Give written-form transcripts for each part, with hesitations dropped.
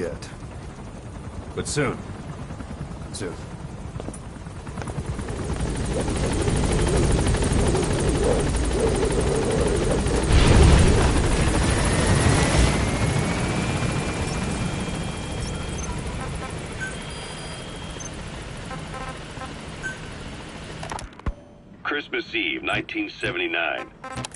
yet. But soon. Soon. Christmas Eve, 1979.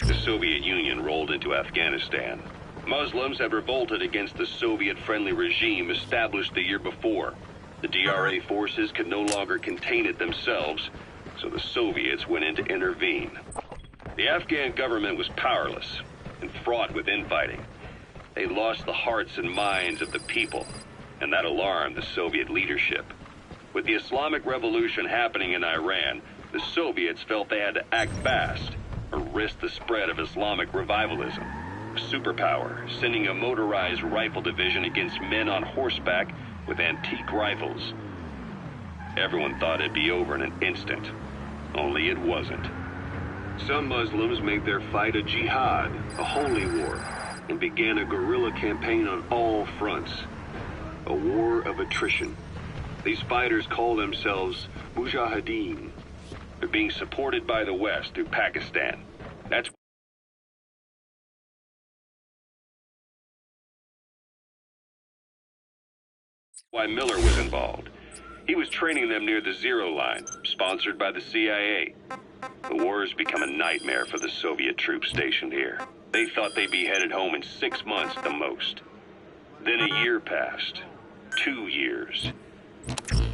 The Soviet Union rolled into Afghanistan. Muslims had revolted against the Soviet-friendly regime established the year before. The DRA forces could no longer contain it themselves, so the Soviets went in to intervene. The Afghan government was powerless and fraught with infighting. They lost the hearts and minds of the people, and that alarmed the Soviet leadership. With the Islamic Revolution happening in Iran, the Soviets felt they had to act fast or risk the spread of Islamic revivalism. A superpower, sending a motorized rifle division against men on horseback with antique rifles. Everyone thought it'd be over in an instant, only it wasn't. Some Muslims made their fight a jihad, a holy war, and began a guerrilla campaign on all fronts. A war of attrition. These fighters call themselves Mujahideen. They're being supported by the West through Pakistan. That's why Miller was involved. He was training them near the Zero Line, sponsored by the CIA. The war has become a nightmare for the Soviet troops stationed here. They thought they'd be headed home in 6 months at the most. Then a year passed. 2 years.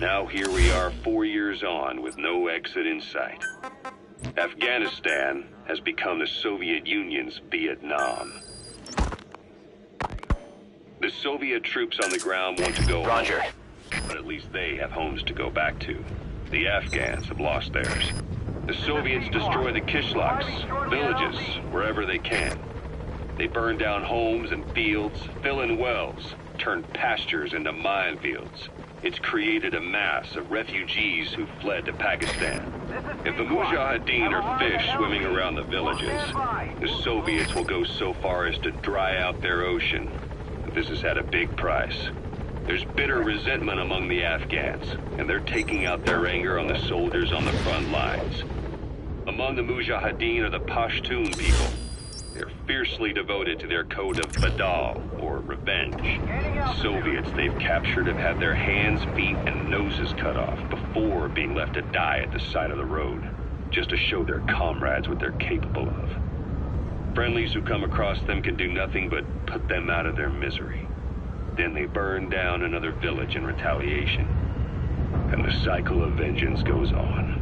Now here we are 4 years on with no exit in sight. Afghanistan has become the Soviet Union's Vietnam. The Soviet troops on the ground want to go Roger. home, but at least they have homes to go back to. The Afghans have lost theirs. The Soviets destroy the kishlaks, villages, wherever they can. They burn down homes and fields, fill in wells, turn pastures into minefields. It's created a mass of refugees who fled to Pakistan. If the Mujahideen are fish swimming around the villages, the Soviets will go so far as to dry out their ocean. But this has had a big price. There's bitter resentment among the Afghans, and they're taking out their anger on the soldiers on the front lines. Among the Mujahideen are the Pashtun people. They're fiercely devoted to their code of Badal, or revenge. Soviets they've captured have had their hands, feet, and noses cut off before being left to die at the side of the road, just to show their comrades what they're capable of. Friendlies who come across them can do nothing but put them out of their misery. Then they burn down another village in retaliation. And the cycle of vengeance goes on.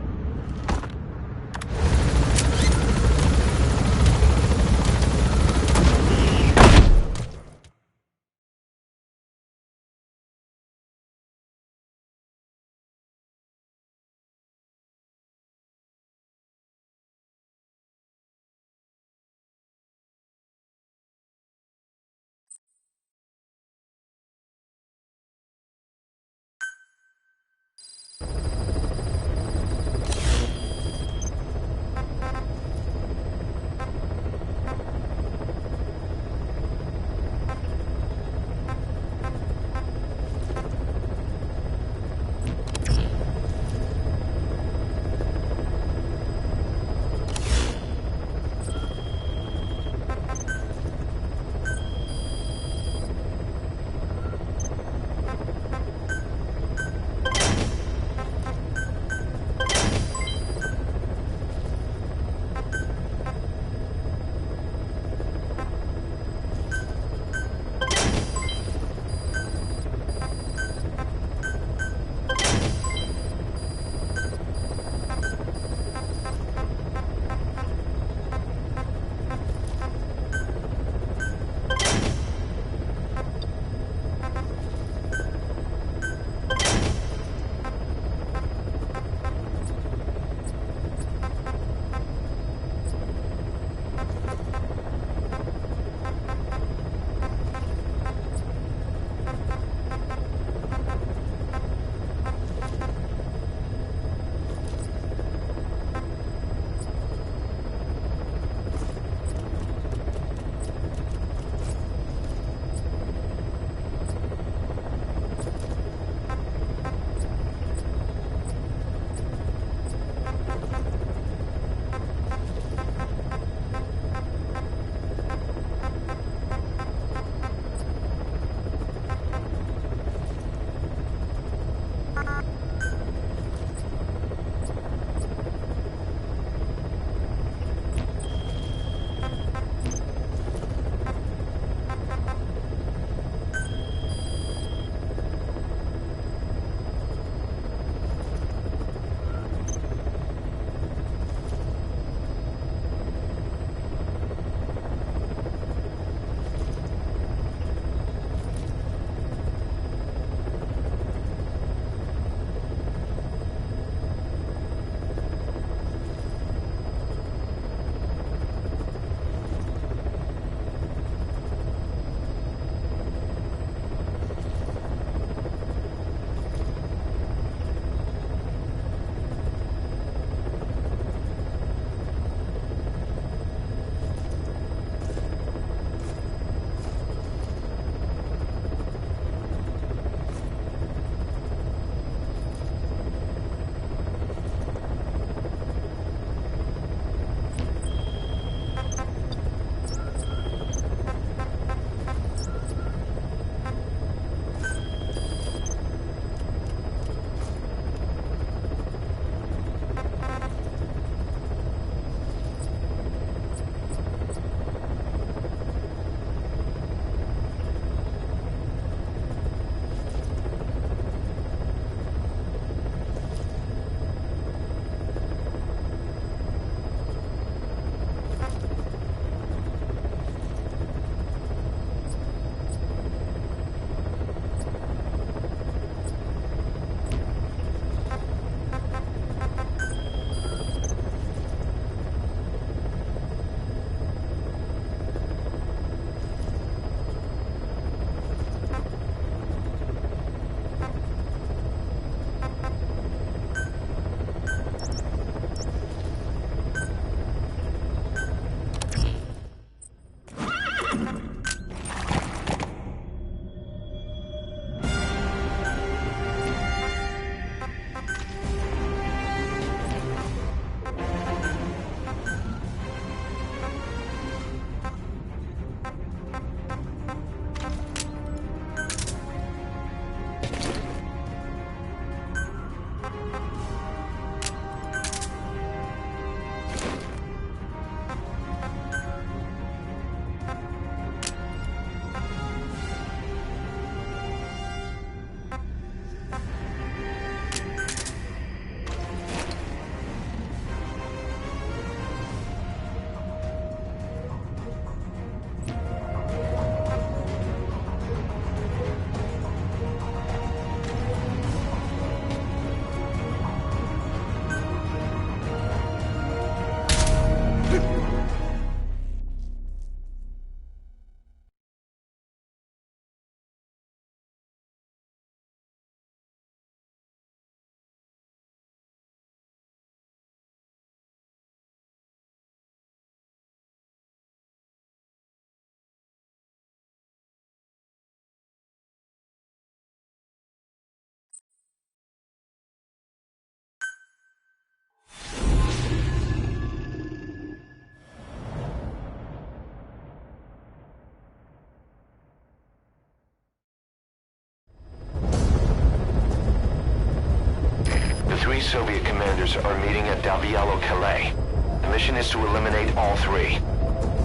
Soviet commanders are meeting at Davialo Calais. The mission is to eliminate all three.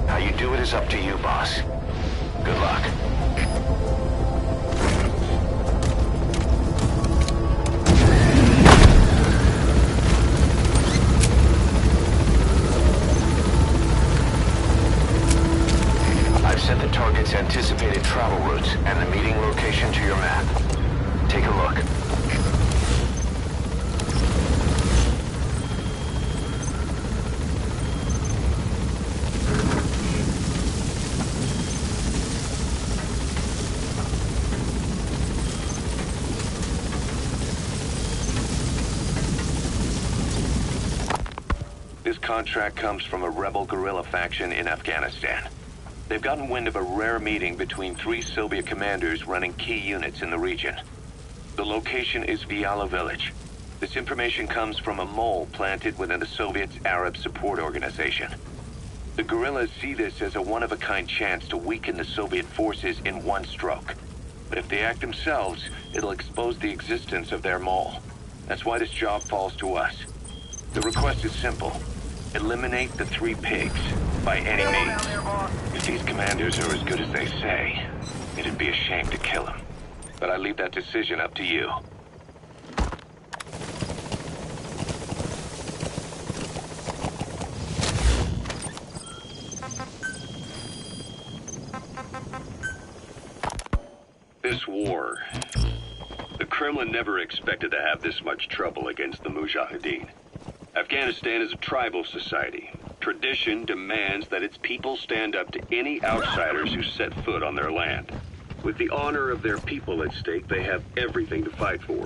How you do it is up to you, boss. Good luck. I've sent the target's anticipated travel routes and the meeting location to your map. Take a look. This contract comes from a rebel guerrilla faction in Afghanistan. They've gotten wind of a rare meeting between 3 Soviet commanders running key units in the region. The location is Viala Village. This information comes from a mole planted within the Soviets' Arab Support Organization. The guerrillas see this as a one-of-a-kind chance to weaken the Soviet forces in one stroke. But if they act themselves, it'll expose the existence of their mole. That's why this job falls to us. The request is simple. Eliminate the 3 pigs, by any means. If these commanders are as good as they say, it'd be a shame to kill them. But I leave that decision up to you. This war, the Kremlin never expected to have this much trouble against the Mujahideen. Afghanistan is a tribal society. Tradition demands that its people stand up to any outsiders who set foot on their land. With the honor of their people at stake, they have everything to fight for.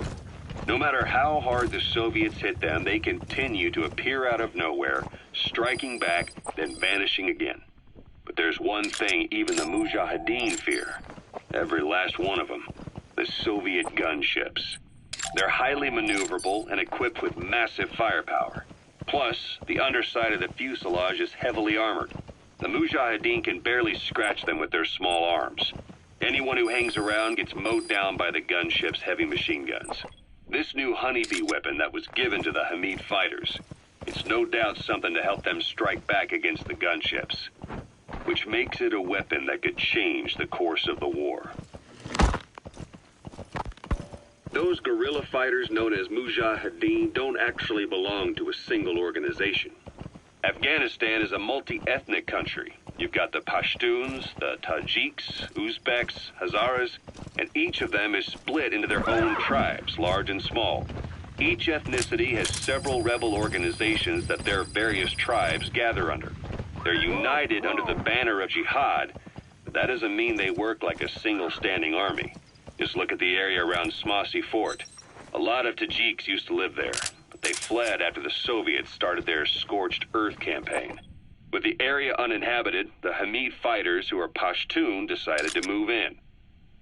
No matter how hard the Soviets hit them, they continue to appear out of nowhere, striking back, then vanishing again. But there's one thing even the Mujahideen fear. Every last one of them. The Soviet gunships. They're highly maneuverable and equipped with massive firepower. Plus, the underside of the fuselage is heavily armored. The Mujahideen can barely scratch them with their small arms. Anyone who hangs around gets mowed down by the gunship's heavy machine guns. This new honeybee weapon that was given to the Hamid fighters, it's no doubt something to help them strike back against the gunships, which makes it a weapon that could change the course of the war. Those guerrilla fighters known as Mujahideen don't actually belong to a single organization. Afghanistan is a multi-ethnic country. You've got the Pashtuns, the Tajiks, Uzbeks, Hazaras, and each of them is split into their own tribes, large and small. Each ethnicity has several rebel organizations that their various tribes gather under. They're united under the banner of jihad, but that doesn't mean they work like a single standing army. Just look at the area around Smasy Fort. A lot of Tajiks used to live there, but they fled after the Soviets started their Scorched Earth campaign. With the area uninhabited, the Hamid fighters, who are Pashtun, decided to move in.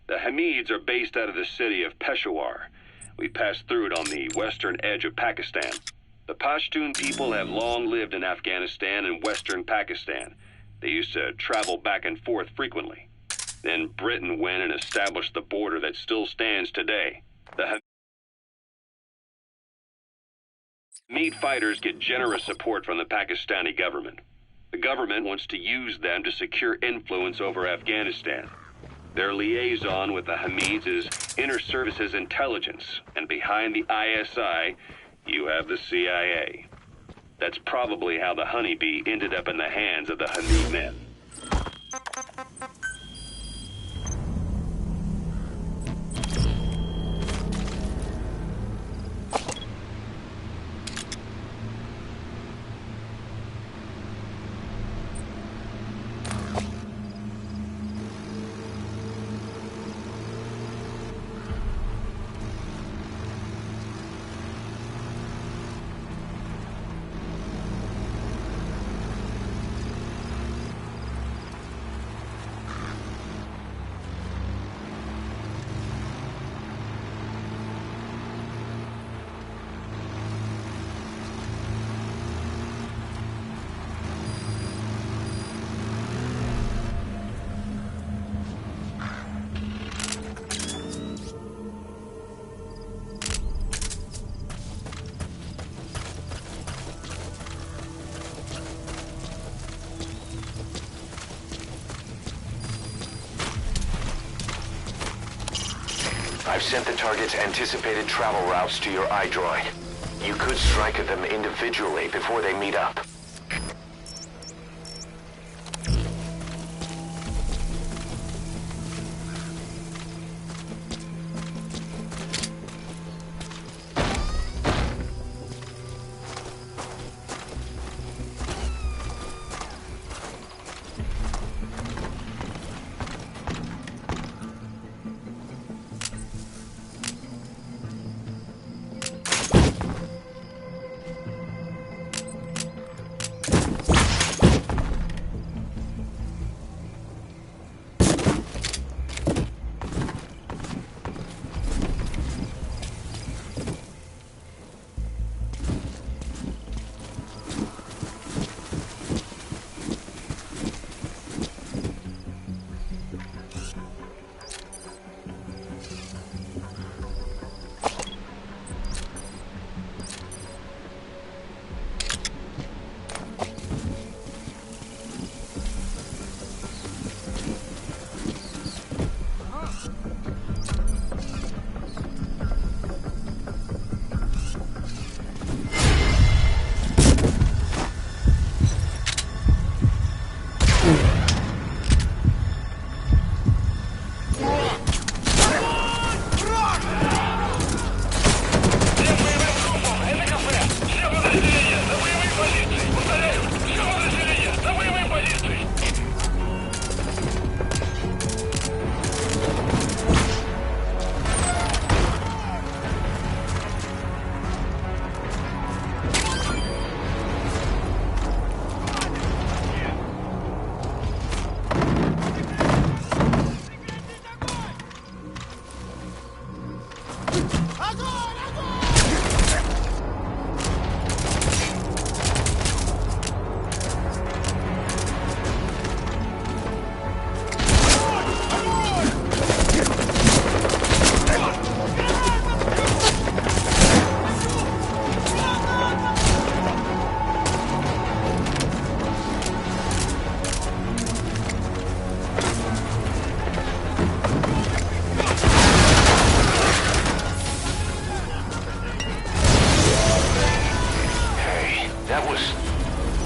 The Hamids are based out of the city of Peshawar. We passed through it on the western edge of Pakistan. The Pashtun people have long lived in Afghanistan and western Pakistan. They used to travel back and forth frequently. Then Britain went and established the border that still stands today. The Hamid fighters get generous support from the Pakistani government. The government wants to use them to secure influence over Afghanistan. Their liaison with the Hamids is Inter-Services Intelligence, and behind the ISI, you have the CIA. That's probably how the honeybee ended up in the hands of the Hamid men. I've sent the target's anticipated travel routes to your iDroid. You could strike at them individually before they meet up.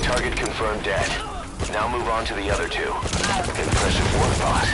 Target confirmed dead. Now move on to the other two. Impressive work, boss.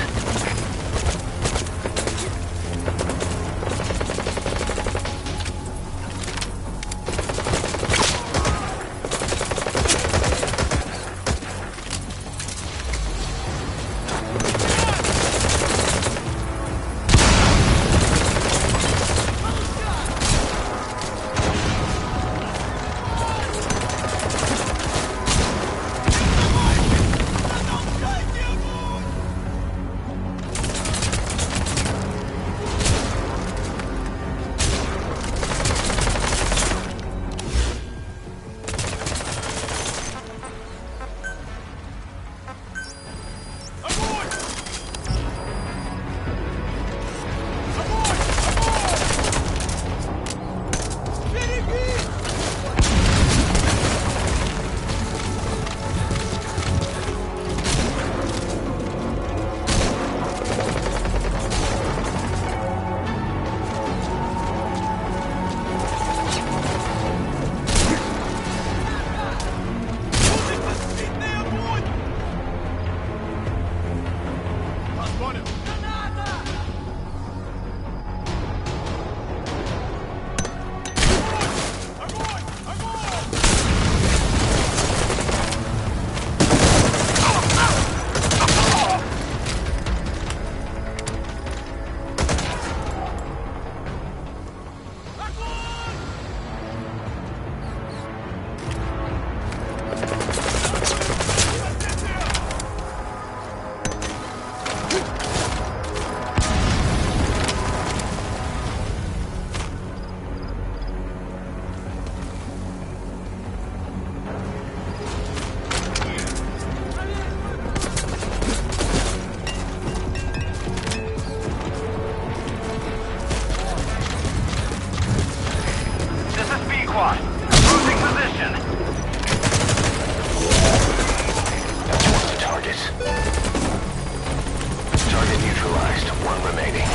Target neutralized. One remaining.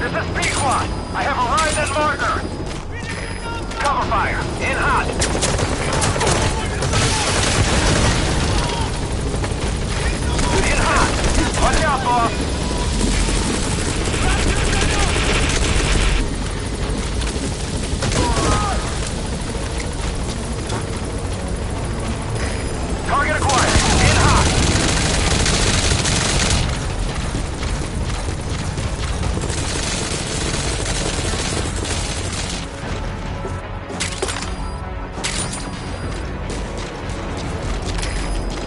This is Pequod. I have arrived at marker. Cover fire. In hot. In hot. Watch out, boss. Target acquired. In hot.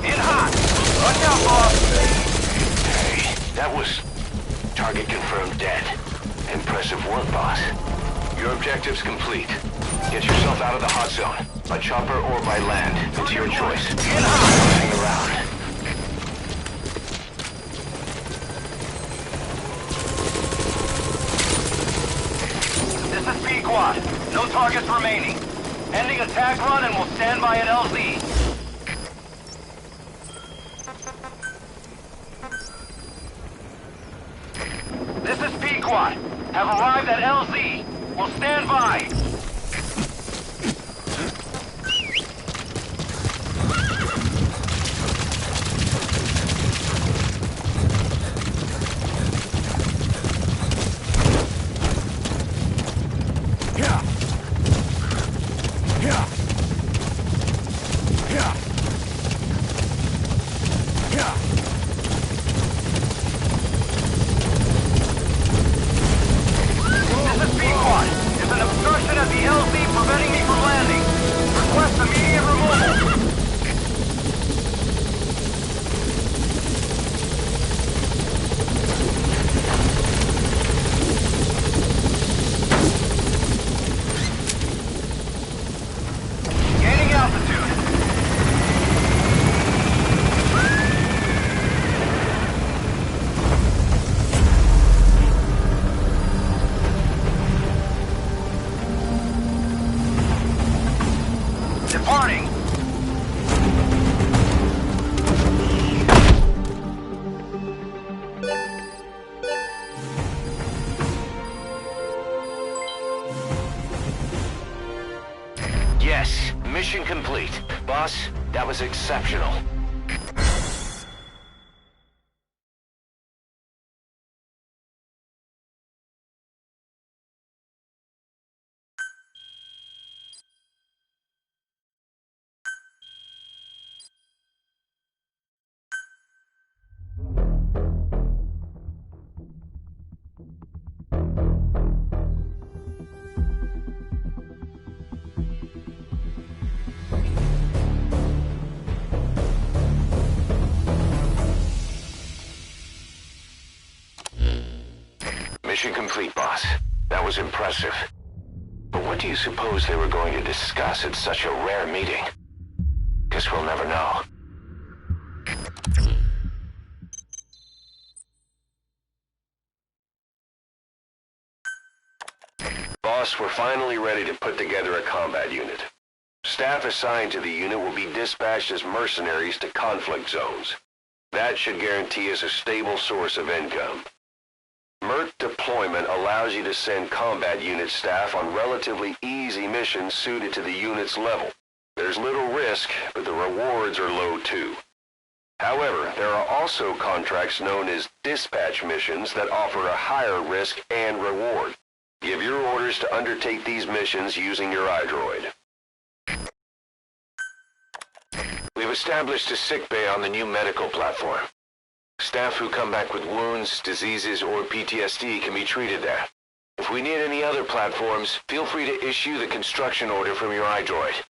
In hot. Watch out, boss. Hey, that was... Target confirmed dead. Impressive work, boss. Your objective's complete. Get yourself out of the hot zone. By chopper or by land. It's your choice. Hang around. This is Pequod. No targets remaining. Ending attack run and we'll stand by at LZ. This is Pequod. Have arrived at LZ. We'll stand by. Departing! Yes, mission complete. Boss, that was exceptional. Mission complete, boss. That was impressive. But what do you suppose they were going to discuss at such a rare meeting? Guess we'll never know. Boss, we're finally ready to put together a combat unit. Staff assigned to the unit will be dispatched as mercenaries to conflict zones. That should guarantee us a stable source of income. MERT deployment allows you to send combat unit staff on relatively easy missions suited to the unit's level. There's little risk, but the rewards are low too. However, there are also contracts known as dispatch missions that offer a higher risk and reward. Give your orders to undertake these missions using your iDroid. We've established a sickbay on the new medical platform. Staff who come back with wounds, diseases, or PTSD can be treated there. If we need any other platforms, feel free to issue the construction order from your iDroid.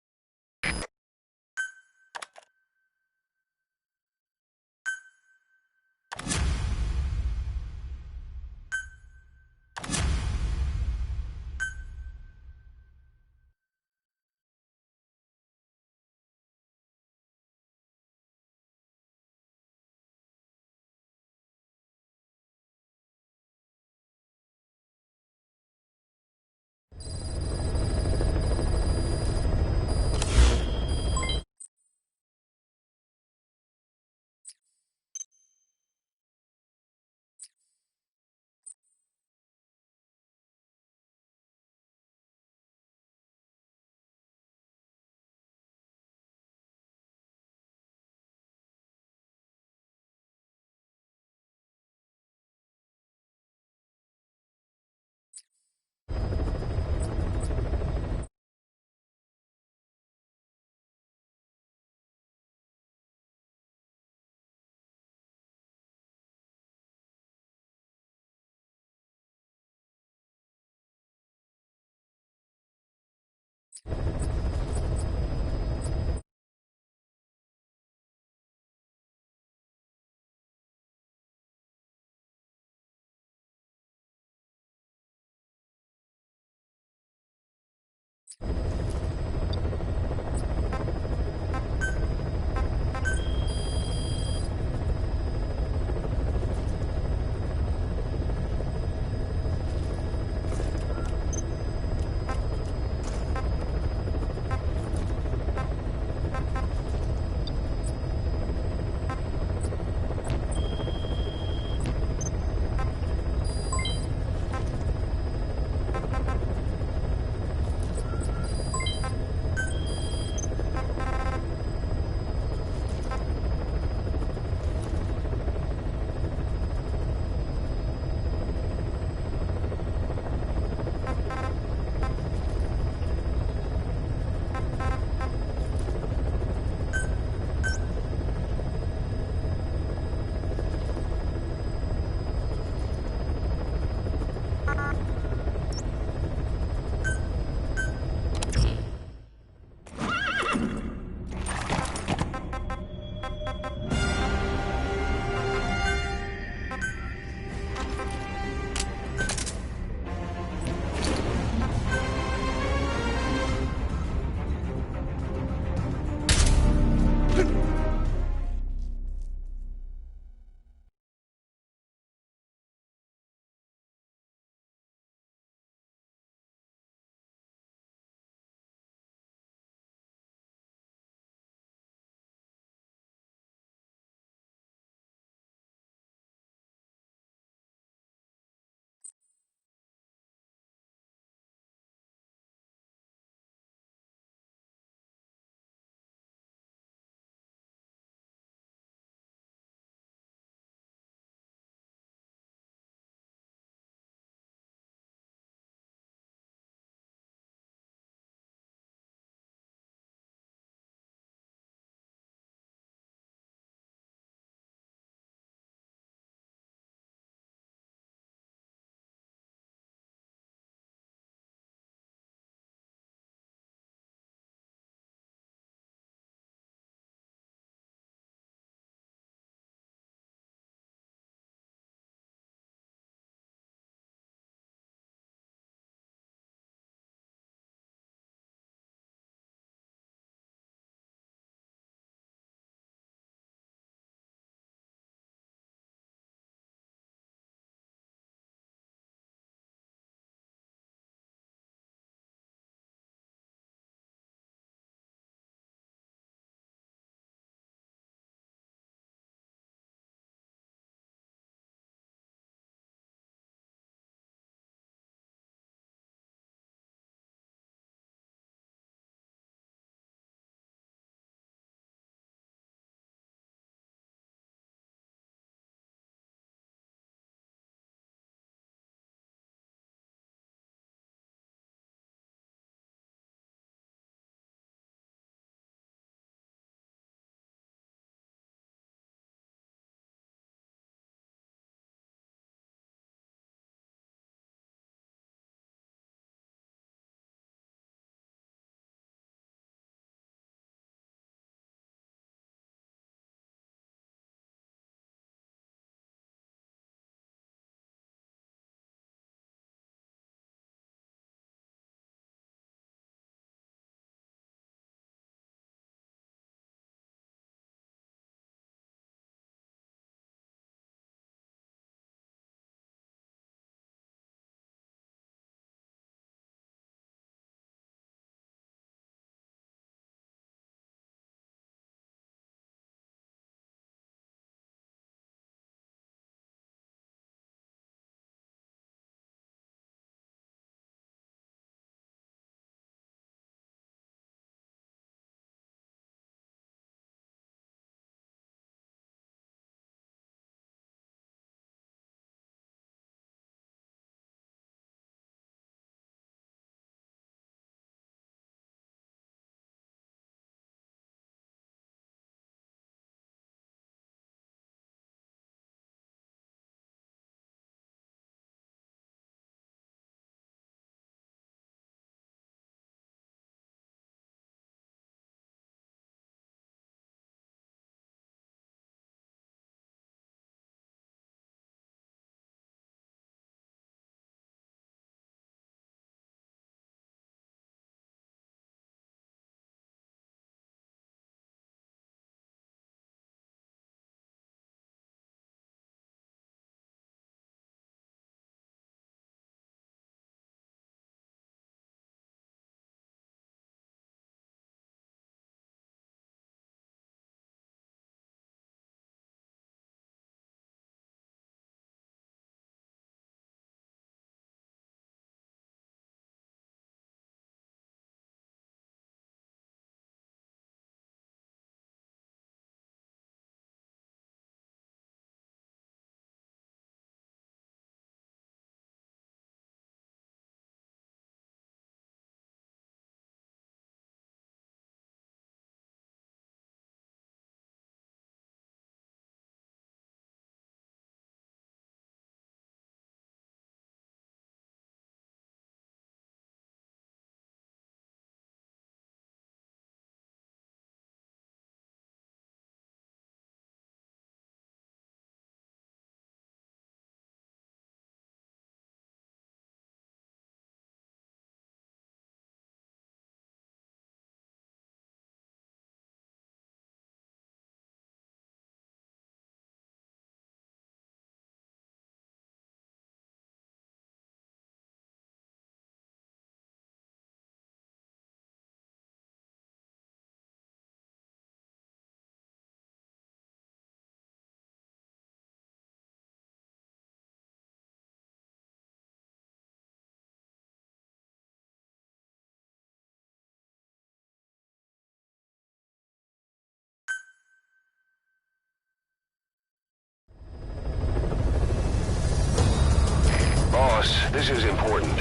This is important.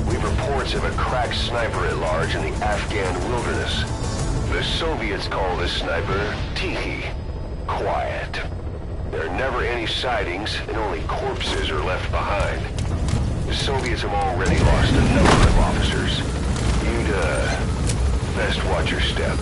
We've reports of a cracked sniper at large in the Afghan wilderness. The Soviets call this sniper Tichy. Quiet. There are never any sightings, and only corpses are left behind. The Soviets have already lost a number of officers. You'd, best watch your step.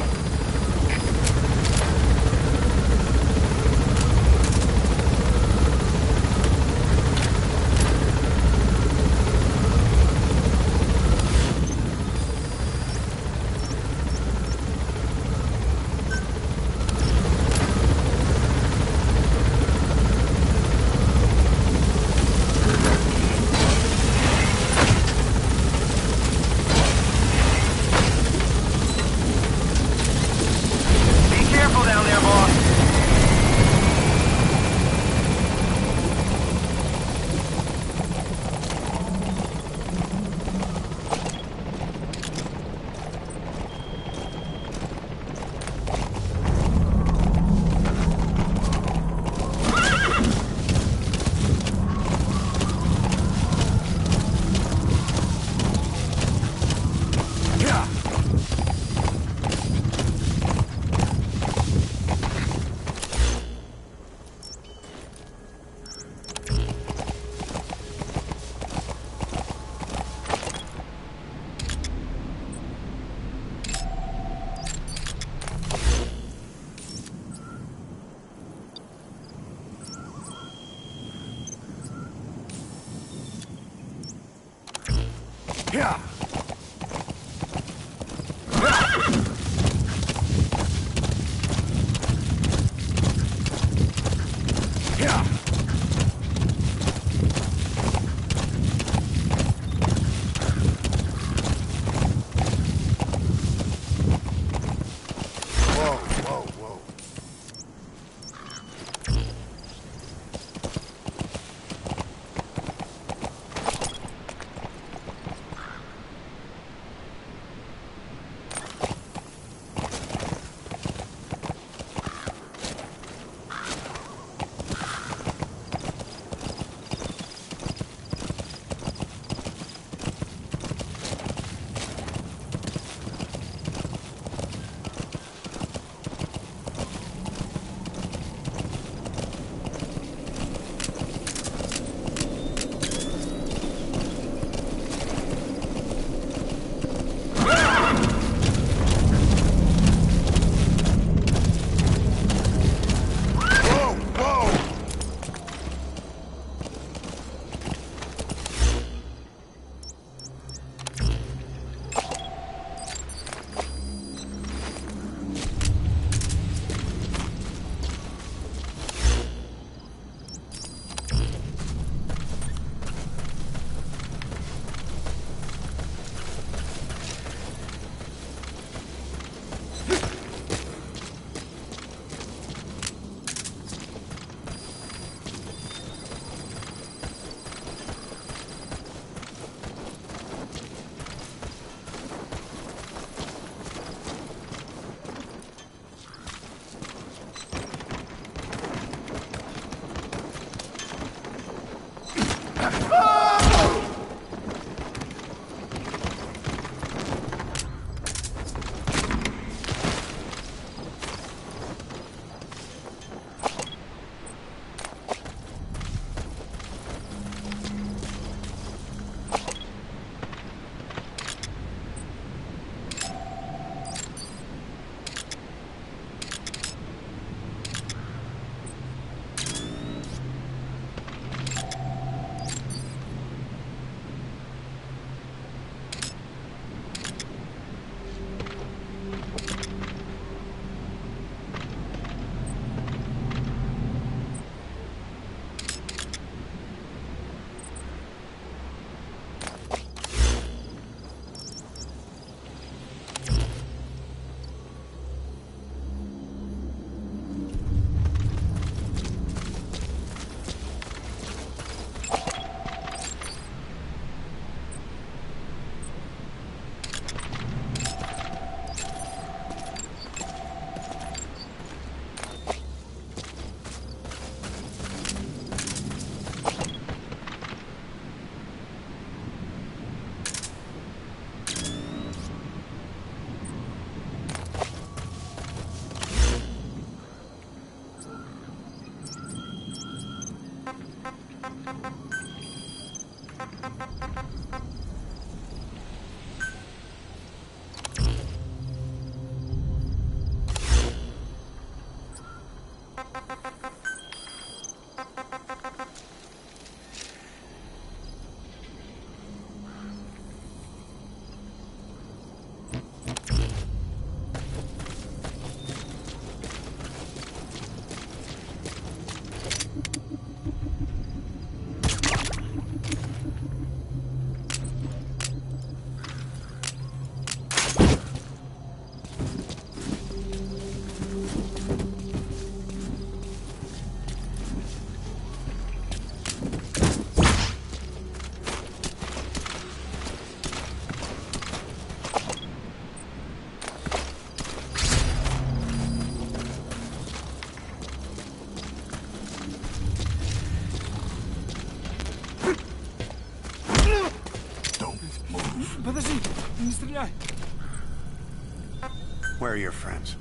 Where are your friends?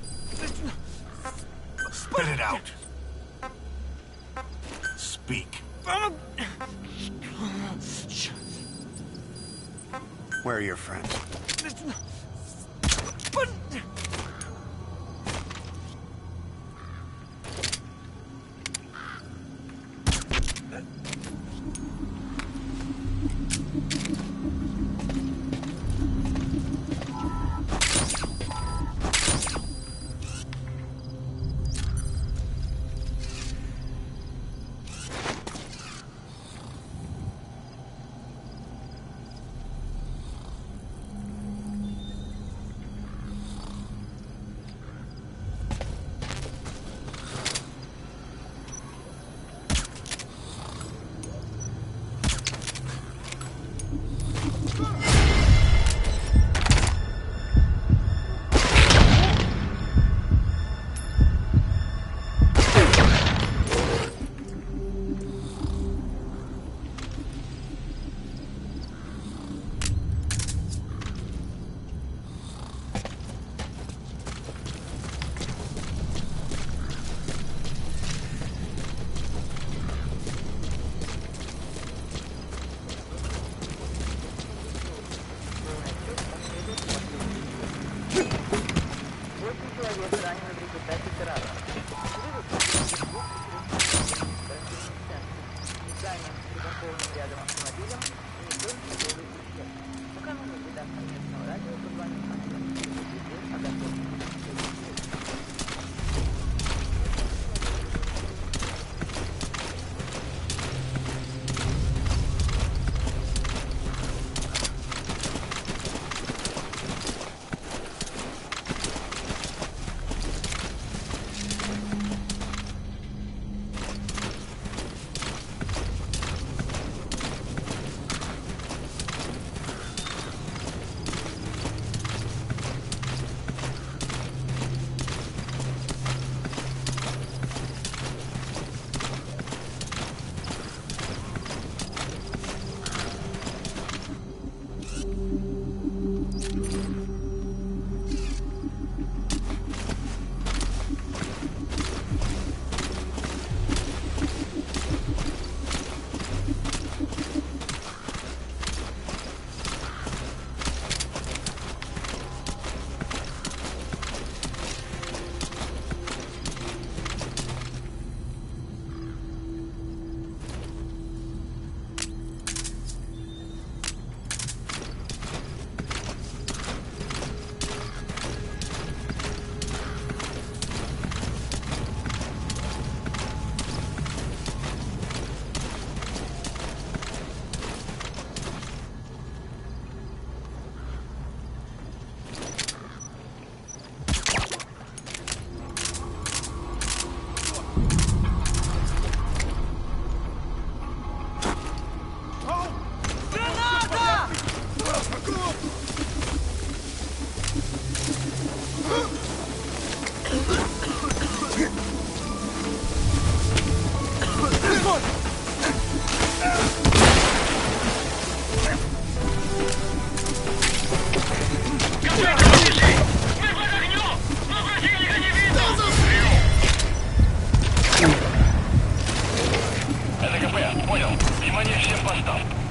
Spit it out. Speak. Where are your friends?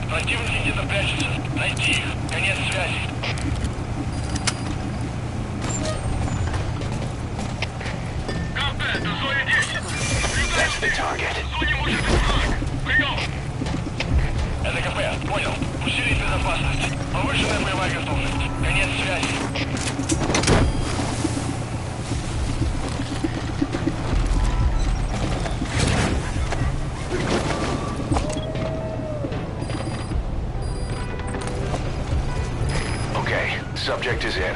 Противники где-то прячутся. Найти их. Конец связи. КП, до зоны 10. That's the target. В зоне может быть враг. Прием. Это КП. Понял. Усилить безопасность. Повышенная боевая готовность. Конец связи. Subject is in.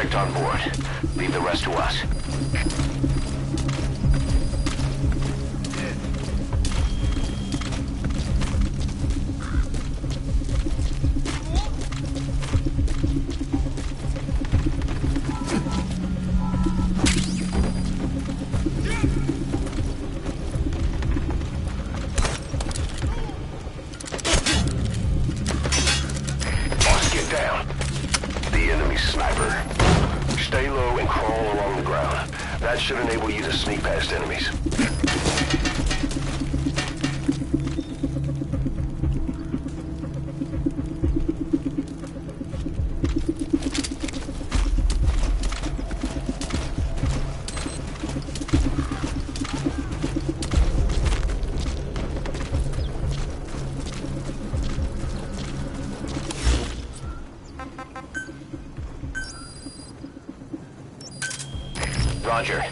suspect on board. Leave the rest to us. Boss, get down. The enemy sniper. Stay low and crawl along the ground. That should enable you to sneak past enemies. Roger.